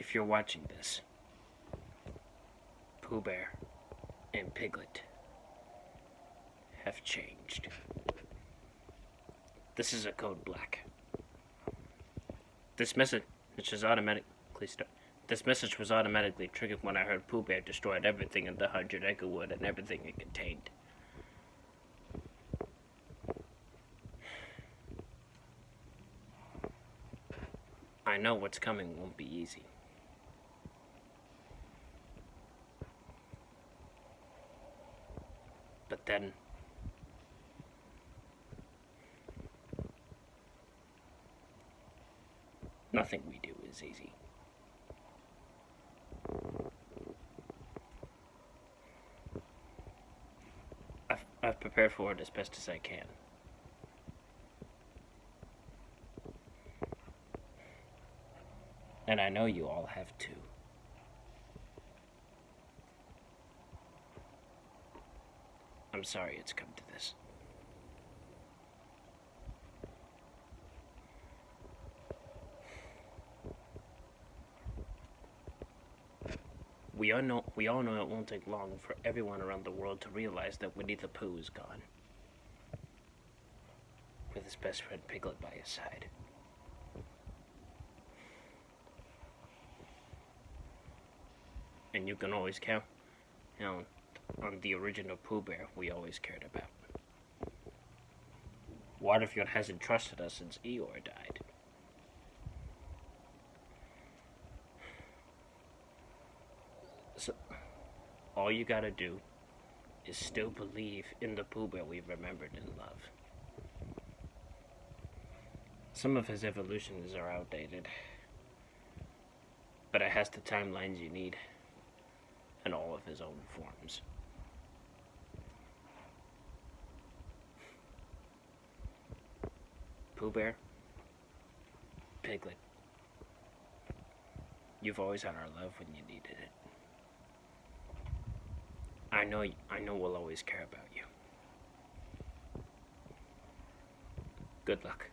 If you're watching this, Pooh Bear and Piglet have changed. This is a code black. This message is automatically This message was automatically triggered when I heard Pooh Bear destroyed everything in the 100-acre wood and everything it contained. I know what's coming won't be easy. But then, nothing we do is easy. I've prepared for it as best as I can. And I know you all have too. I'm sorry it's come to this. We all know it won't take long for everyone around the world to realize that Winnie the Pooh is gone, with his best friend Piglet by his side. And you can always count on the original Pooh Bear we always cared about. Waterfield hasn't trusted us since Eeyore died. So, all you gotta do is still believe in the Pooh Bear we've remembered and love. Some of his evolutions are outdated, but it has the timelines you need and all of his own forms. Pooh Bear, Piglet, you've always had our love when you needed it. I know we'll always care about you. Good luck.